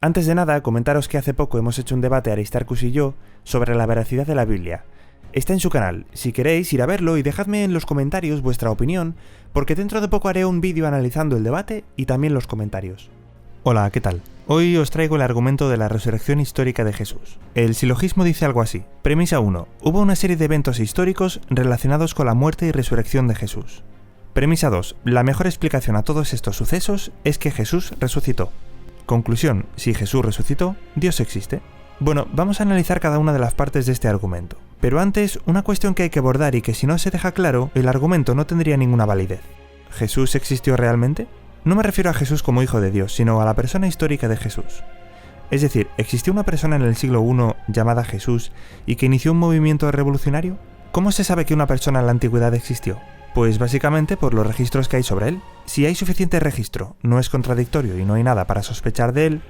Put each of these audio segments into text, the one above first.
Antes de nada, comentaros que hace poco hemos hecho un debate Aristarchus y yo sobre la veracidad de la Biblia. Está en su canal, si queréis ir a verlo y dejadme en los comentarios vuestra opinión, porque dentro de poco haré un vídeo analizando el debate y también los comentarios. Hola, ¿qué tal? Hoy os traigo el argumento de la resurrección histórica de Jesús. El silogismo dice algo así. Premisa 1. Hubo una serie de eventos históricos relacionados con la muerte y resurrección de Jesús. Premisa 2. La mejor explicación a todos estos sucesos es que Jesús resucitó. Conclusión. Si Jesús resucitó, Dios existe. Bueno, vamos a analizar cada una de las partes de este argumento. Pero antes, una cuestión que hay que abordar y que si no se deja claro, el argumento no tendría ninguna validez. ¿Jesús existió realmente? No me refiero a Jesús como hijo de Dios, sino a la persona histórica de Jesús. Es decir, ¿existió una persona en el siglo I llamada Jesús y que inició un movimiento revolucionario? ¿Cómo se sabe que una persona en la antigüedad existió? Pues básicamente por los registros que hay sobre él. Si hay suficiente registro, no es contradictorio y no hay nada para sospechar de él,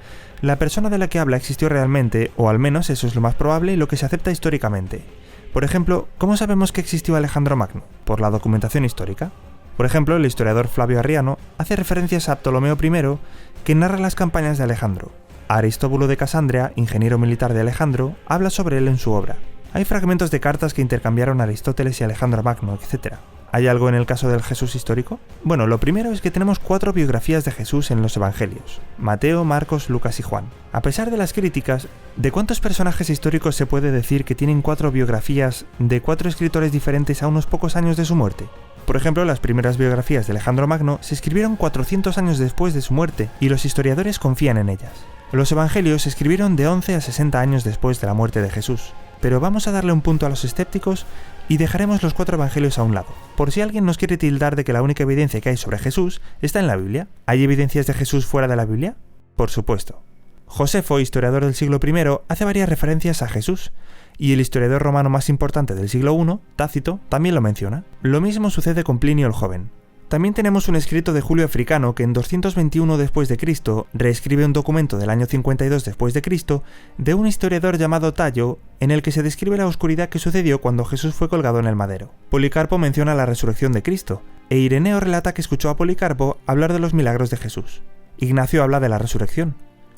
la persona de la que habla existió realmente, o al menos eso es lo más probable y lo que se acepta históricamente. Por ejemplo, ¿cómo sabemos que existió Alejandro Magno? Por la documentación histórica. Por ejemplo, el historiador Flavio Arriano hace referencias a Ptolomeo I, que narra las campañas de Alejandro. Aristóbulo de Casandrea, ingeniero militar de Alejandro, habla sobre él en su obra. Hay fragmentos de cartas que intercambiaron Aristóteles y Alejandro Magno, etc. ¿Hay algo en el caso del Jesús histórico? Bueno, lo primero es que tenemos 4 biografías de Jesús en los Evangelios: Mateo, Marcos, Lucas y Juan. A pesar de las críticas, ¿de cuántos personajes históricos se puede decir que tienen 4 biografías de 4 escritores diferentes a unos pocos años de su muerte? Por ejemplo, las primeras biografías de Alejandro Magno se escribieron 400 años después de su muerte y los historiadores confían en ellas. Los Evangelios se escribieron de 11 a 60 años después de la muerte de Jesús. Pero vamos a darle un punto a los escépticos y dejaremos los 4 evangelios a un lado, por si alguien nos quiere tildar de que la única evidencia que hay sobre Jesús está en la Biblia. ¿Hay evidencias de Jesús fuera de la Biblia? Por supuesto. Josefo, historiador del siglo I, hace varias referencias a Jesús, y el historiador romano más importante del siglo I, Tácito, también lo menciona. Lo mismo sucede con Plinio el Joven. También tenemos un escrito de Julio Africano que en 221 después de Cristo reescribe un documento del año 52 después de Cristo de un historiador llamado Tallo, en el que se describe la oscuridad que sucedió cuando Jesús fue colgado en el madero. Policarpo menciona la resurrección de Cristo, e Ireneo relata que escuchó a Policarpo hablar de los milagros de Jesús. Ignacio habla de la resurrección.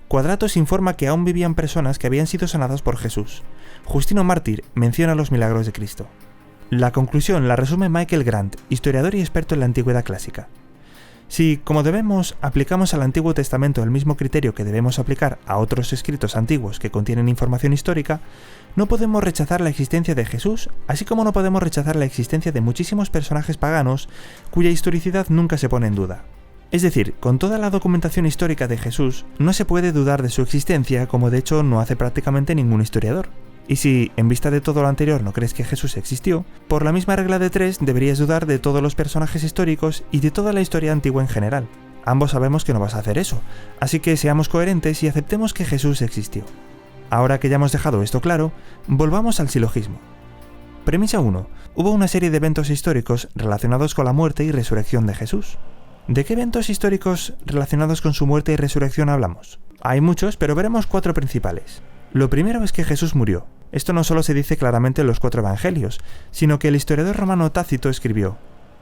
Quadratus informa que aún vivían personas que habían sido sanadas por Jesús. Justino Mártir menciona los milagros de Cristo. La conclusión la resume Michael Grant, historiador y experto en la antigüedad clásica. Si, como debemos, aplicamos al Antiguo Testamento el mismo criterio que debemos aplicar a otros escritos antiguos que contienen información histórica, no podemos rechazar la existencia de Jesús, así como no podemos rechazar la existencia de muchísimos personajes paganos cuya historicidad nunca se pone en duda. Es decir, con toda la documentación histórica de Jesús, no se puede dudar de su existencia, como de hecho no hace prácticamente ningún historiador. Y si, en vista de todo lo anterior, no crees que Jesús existió, por la misma regla de 3 deberías dudar de todos los personajes históricos y de toda la historia antigua en general. Ambos sabemos que no vas a hacer eso, así que seamos coherentes y aceptemos que Jesús existió. Ahora que ya hemos dejado esto claro, volvamos al silogismo. Premisa 1. Hubo una serie de eventos históricos relacionados con la muerte y resurrección de Jesús. ¿De qué eventos históricos relacionados con su muerte y resurrección hablamos? Hay muchos, pero veremos 4 principales. Lo primero es que Jesús murió. Esto no solo se dice claramente en los 4 evangelios, sino que el historiador romano Tácito escribió: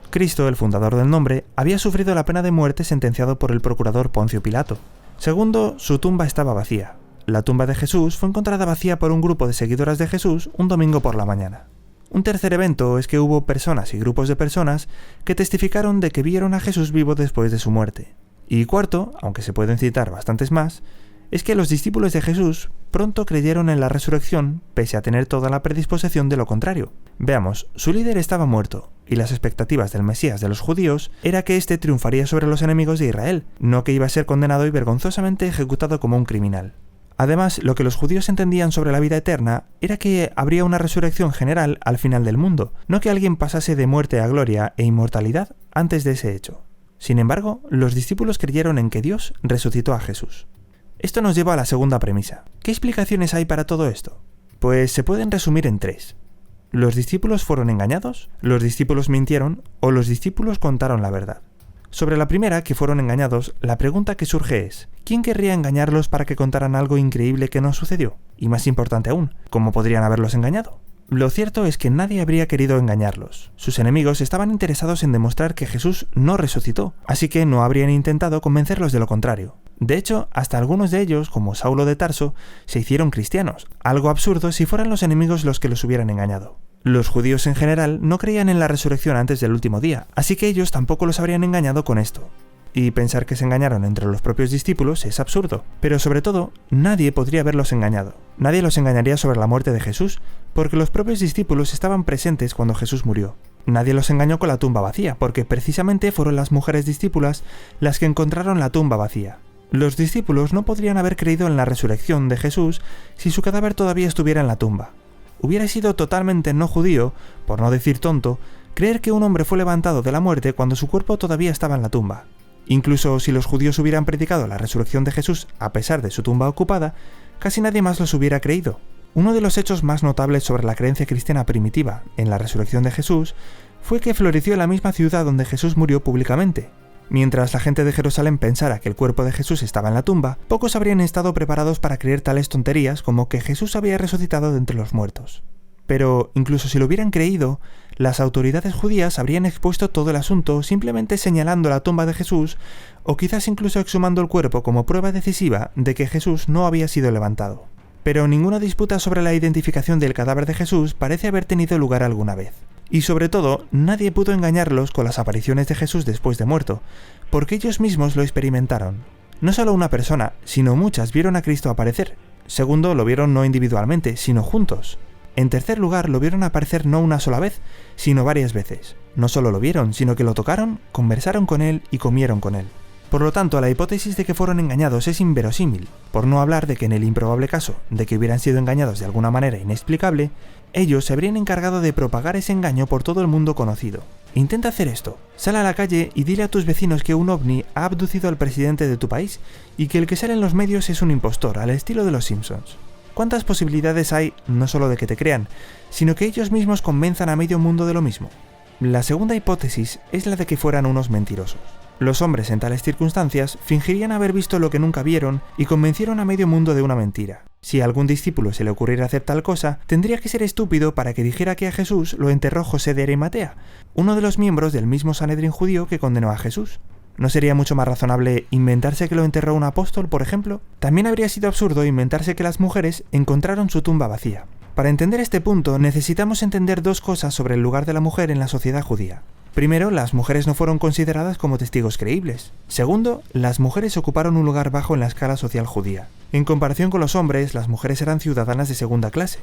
Cristo, el fundador del nombre, había sufrido la pena de muerte sentenciado por el procurador Poncio Pilato. Segundo, su tumba estaba vacía. La tumba de Jesús fue encontrada vacía por un grupo de seguidoras de Jesús un domingo por la mañana. Un tercer evento es que hubo personas y grupos de personas que testificaron de que vieron a Jesús vivo después de su muerte. Y cuarto, aunque se pueden citar bastantes más, es que los discípulos de Jesús pronto creyeron en la resurrección, pese a tener toda la predisposición de lo contrario. Veamos, su líder estaba muerto, y las expectativas del Mesías de los judíos era que éste triunfaría sobre los enemigos de Israel, no que iba a ser condenado y vergonzosamente ejecutado como un criminal. Además, lo que los judíos entendían sobre la vida eterna era que habría una resurrección general al final del mundo, no que alguien pasase de muerte a gloria e inmortalidad antes de ese hecho. Sin embargo, los discípulos creyeron en que Dios resucitó a Jesús. Esto nos lleva a la segunda premisa. ¿Qué explicaciones hay para todo esto? Pues se pueden resumir en 3. ¿Los discípulos fueron engañados? ¿Los discípulos mintieron? ¿O los discípulos contaron la verdad? Sobre la primera, que fueron engañados, la pregunta que surge es: ¿quién querría engañarlos para que contaran algo increíble que no sucedió? Y más importante aún, ¿cómo podrían haberlos engañado? Lo cierto es que nadie habría querido engañarlos. Sus enemigos estaban interesados en demostrar que Jesús no resucitó, así que no habrían intentado convencerlos de lo contrario. De hecho, hasta algunos de ellos, como Saulo de Tarso, se hicieron cristianos, algo absurdo si fueran los enemigos los que los hubieran engañado. Los judíos en general no creían en la resurrección antes del último día, así que ellos tampoco los habrían engañado con esto. Y pensar que se engañaron entre los propios discípulos es absurdo, pero sobre todo, nadie podría haberlos engañado. Nadie los engañaría sobre la muerte de Jesús, porque los propios discípulos estaban presentes cuando Jesús murió. Nadie los engañó con la tumba vacía, porque precisamente fueron las mujeres discípulas las que encontraron la tumba vacía. Los discípulos no podrían haber creído en la resurrección de Jesús si su cadáver todavía estuviera en la tumba. Hubiera sido totalmente no judío, por no decir tonto, creer que un hombre fue levantado de la muerte cuando su cuerpo todavía estaba en la tumba. Incluso si los judíos hubieran predicado la resurrección de Jesús a pesar de su tumba ocupada, casi nadie más los hubiera creído. Uno de los hechos más notables sobre la creencia cristiana primitiva en la resurrección de Jesús fue que floreció en la misma ciudad donde Jesús murió públicamente. Mientras la gente de Jerusalén pensara que el cuerpo de Jesús estaba en la tumba, pocos habrían estado preparados para creer tales tonterías como que Jesús había resucitado de entre los muertos. Pero, incluso si lo hubieran creído, las autoridades judías habrían expuesto todo el asunto simplemente señalando la tumba de Jesús o quizás incluso exhumando el cuerpo como prueba decisiva de que Jesús no había sido levantado. Pero ninguna disputa sobre la identificación del cadáver de Jesús parece haber tenido lugar alguna vez. Y sobre todo, nadie pudo engañarlos con las apariciones de Jesús después de muerto, porque ellos mismos lo experimentaron. No solo una persona, sino muchas vieron a Cristo aparecer. Segundo, lo vieron no individualmente, sino juntos. En tercer lugar, lo vieron aparecer no una sola vez, sino varias veces. No solo lo vieron, sino que lo tocaron, conversaron con él y comieron con él. Por lo tanto, la hipótesis de que fueron engañados es inverosímil, por no hablar de que en el improbable caso de que hubieran sido engañados de alguna manera inexplicable, ellos se habrían encargado de propagar ese engaño por todo el mundo conocido. Intenta hacer esto. Sal a la calle y dile a tus vecinos que un ovni ha abducido al presidente de tu país y que el que sale en los medios es un impostor, al estilo de los Simpsons. ¿Cuántas posibilidades hay, no solo de que te crean, sino que ellos mismos convenzan a medio mundo de lo mismo? La segunda hipótesis es la de que fueran unos mentirosos. Los hombres en tales circunstancias fingirían haber visto lo que nunca vieron y convencieron a medio mundo de una mentira. Si a algún discípulo se le ocurriera hacer tal cosa, tendría que ser estúpido para que dijera que a Jesús lo enterró José de Arimatea, uno de los miembros del mismo Sanedrín judío que condenó a Jesús. ¿No sería mucho más razonable inventarse que lo enterró un apóstol, por ejemplo? También habría sido absurdo inventarse que las mujeres encontraron su tumba vacía. Para entender este punto, necesitamos entender dos cosas sobre el lugar de la mujer en la sociedad judía. Primero, las mujeres no fueron consideradas como testigos creíbles. Segundo, las mujeres ocuparon un lugar bajo en la escala social judía. En comparación con los hombres, las mujeres eran ciudadanas de segunda clase.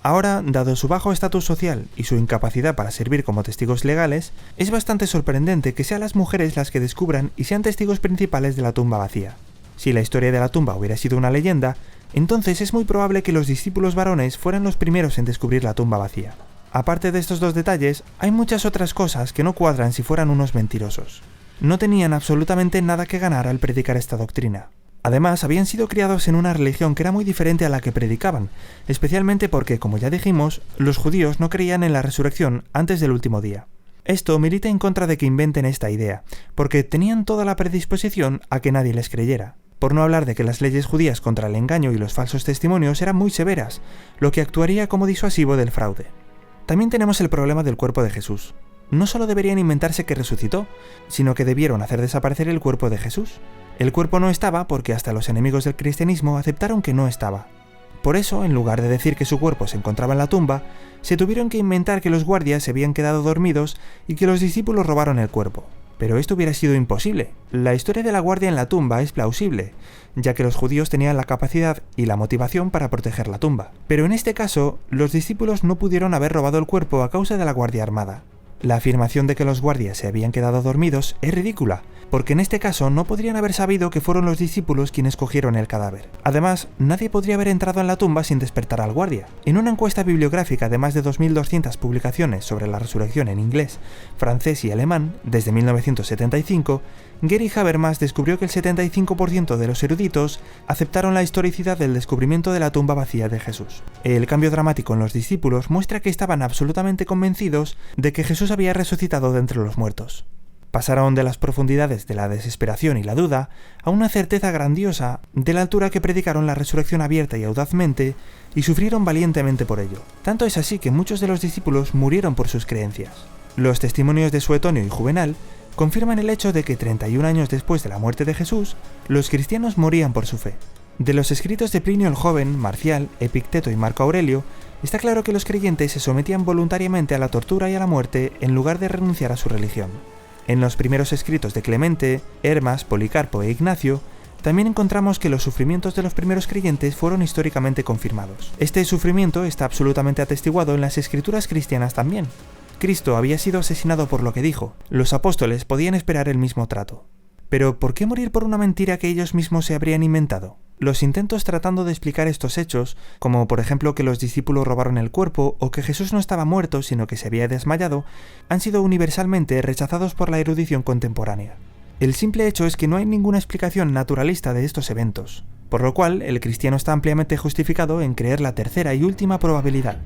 Ahora, dado su bajo estatus social y su incapacidad para servir como testigos legales, es bastante sorprendente que sean las mujeres las que descubran y sean testigos principales de la tumba vacía. Si la historia de la tumba hubiera sido una leyenda, entonces es muy probable que los discípulos varones fueran los primeros en descubrir la tumba vacía. Aparte de estos dos detalles, hay muchas otras cosas que no cuadran si fueran unos mentirosos. No tenían absolutamente nada que ganar al predicar esta doctrina. Además, habían sido criados en una religión que era muy diferente a la que predicaban, especialmente porque, como ya dijimos, los judíos no creían en la resurrección antes del último día. Esto milita en contra de que inventen esta idea, porque tenían toda la predisposición a que nadie les creyera. Por no hablar de que las leyes judías contra el engaño y los falsos testimonios eran muy severas, lo que actuaría como disuasivo del fraude. También tenemos el problema del cuerpo de Jesús. No solo deberían inventarse que resucitó, sino que debieron hacer desaparecer el cuerpo de Jesús. El cuerpo no estaba porque hasta los enemigos del cristianismo aceptaron que no estaba. Por eso, en lugar de decir que su cuerpo se encontraba en la tumba, se tuvieron que inventar que los guardias se habían quedado dormidos y que los discípulos robaron el cuerpo. Pero esto hubiera sido imposible. La historia de la guardia en la tumba es plausible, ya que los judíos tenían la capacidad y la motivación para proteger la tumba. Pero en este caso, los discípulos no pudieron haber robado el cuerpo a causa de la guardia armada. La afirmación de que los guardias se habían quedado dormidos es ridícula, porque en este caso no podrían haber sabido que fueron los discípulos quienes cogieron el cadáver. Además, nadie podría haber entrado en la tumba sin despertar al guardia. En una encuesta bibliográfica de más de 2.200 publicaciones sobre la resurrección en inglés, francés y alemán, desde 1975, Gary Habermas descubrió que el 75% de los eruditos aceptaron la historicidad del descubrimiento de la tumba vacía de Jesús. El cambio dramático en los discípulos muestra que estaban absolutamente convencidos de que Jesús había resucitado de entre los muertos. Pasaron de las profundidades de la desesperación y la duda a una certeza grandiosa de la altura que predicaron la resurrección abierta y audazmente y sufrieron valientemente por ello. Tanto es así que muchos de los discípulos murieron por sus creencias. Los testimonios de Suetonio y Juvenal confirman el hecho de que 31 años después de la muerte de Jesús, los cristianos morían por su fe. De los escritos de Plinio el Joven, Marcial, Epicteto y Marco Aurelio, está claro que los creyentes se sometían voluntariamente a la tortura y a la muerte en lugar de renunciar a su religión. En los primeros escritos de Clemente, Hermas, Policarpo e Ignacio, también encontramos que los sufrimientos de los primeros creyentes fueron históricamente confirmados. Este sufrimiento está absolutamente atestiguado en las escrituras cristianas también. Cristo había sido asesinado por lo que dijo. Los apóstoles podían esperar el mismo trato. Pero, ¿por qué morir por una mentira que ellos mismos se habrían inventado? Los intentos tratando de explicar estos hechos, como por ejemplo que los discípulos robaron el cuerpo o que Jesús no estaba muerto sino que se había desmayado, han sido universalmente rechazados por la erudición contemporánea. El simple hecho es que no hay ninguna explicación naturalista de estos eventos, por lo cual el cristiano está ampliamente justificado en creer la tercera y última probabilidad,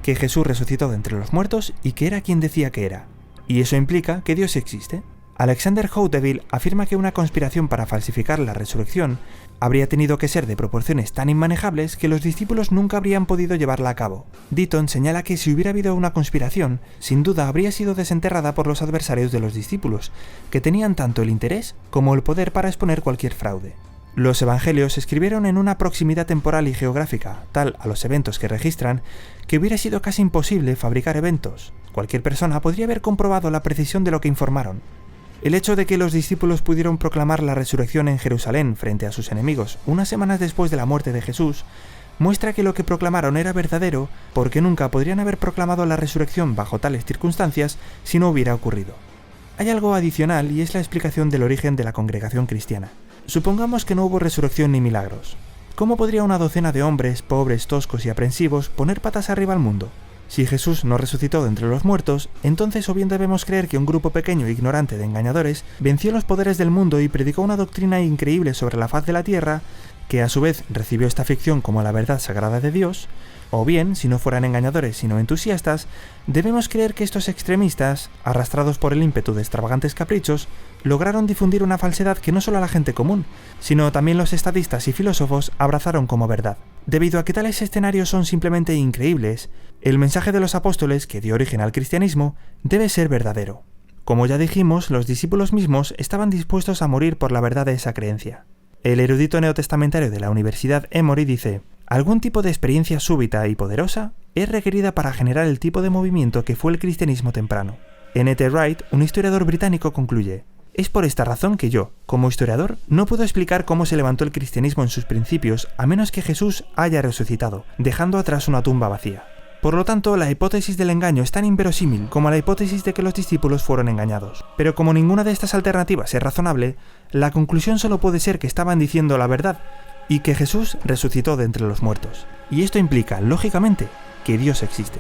que Jesús resucitó de entre los muertos y que era quien decía que era. Y eso implica que Dios existe. Alexander Houghton afirma que una conspiración para falsificar la resurrección habría tenido que ser de proporciones tan inmanejables que los discípulos nunca habrían podido llevarla a cabo. Deaton señala que si hubiera habido una conspiración, sin duda habría sido desenterrada por los adversarios de los discípulos, que tenían tanto el interés como el poder para exponer cualquier fraude. Los evangelios se escribieron en una proximidad temporal y geográfica, tal a los eventos que registran, que hubiera sido casi imposible fabricar eventos. Cualquier persona podría haber comprobado la precisión de lo que informaron. El hecho de que los discípulos pudieron proclamar la resurrección en Jerusalén frente a sus enemigos unas semanas después de la muerte de Jesús muestra que lo que proclamaron era verdadero, porque nunca podrían haber proclamado la resurrección bajo tales circunstancias si no hubiera ocurrido. Hay algo adicional y es la explicación del origen de la congregación cristiana. Supongamos que no hubo resurrección ni milagros. ¿Cómo podría una docena de hombres, pobres, toscos y aprensivos, poner patas arriba al mundo? Si Jesús no resucitó de entre los muertos, entonces o bien debemos creer que un grupo pequeño e ignorante de engañadores venció los poderes del mundo y predicó una doctrina increíble sobre la faz de la tierra, que a su vez recibió esta ficción como la verdad sagrada de Dios, o bien, si no fueran engañadores sino entusiastas, debemos creer que estos extremistas, arrastrados por el ímpetu de extravagantes caprichos, lograron difundir una falsedad que no solo la gente común, sino también los estadistas y filósofos abrazaron como verdad. Debido a que tales escenarios son simplemente increíbles, el mensaje de los apóstoles que dio origen al cristianismo debe ser verdadero. Como ya dijimos, los discípulos mismos estaban dispuestos a morir por la verdad de esa creencia. El erudito neotestamentario de la Universidad Emory dice: algún tipo de experiencia súbita y poderosa es requerida para generar el tipo de movimiento que fue el cristianismo temprano. N.T. Wright, un historiador británico, concluye: es por esta razón que yo, como historiador, no puedo explicar cómo se levantó el cristianismo en sus principios a menos que Jesús haya resucitado, dejando atrás una tumba vacía. Por lo tanto, la hipótesis del engaño es tan inverosímil como la hipótesis de que los discípulos fueron engañados. Pero como ninguna de estas alternativas es razonable, la conclusión solo puede ser que estaban diciendo la verdad y que Jesús resucitó de entre los muertos. Y esto implica, lógicamente, que Dios existe.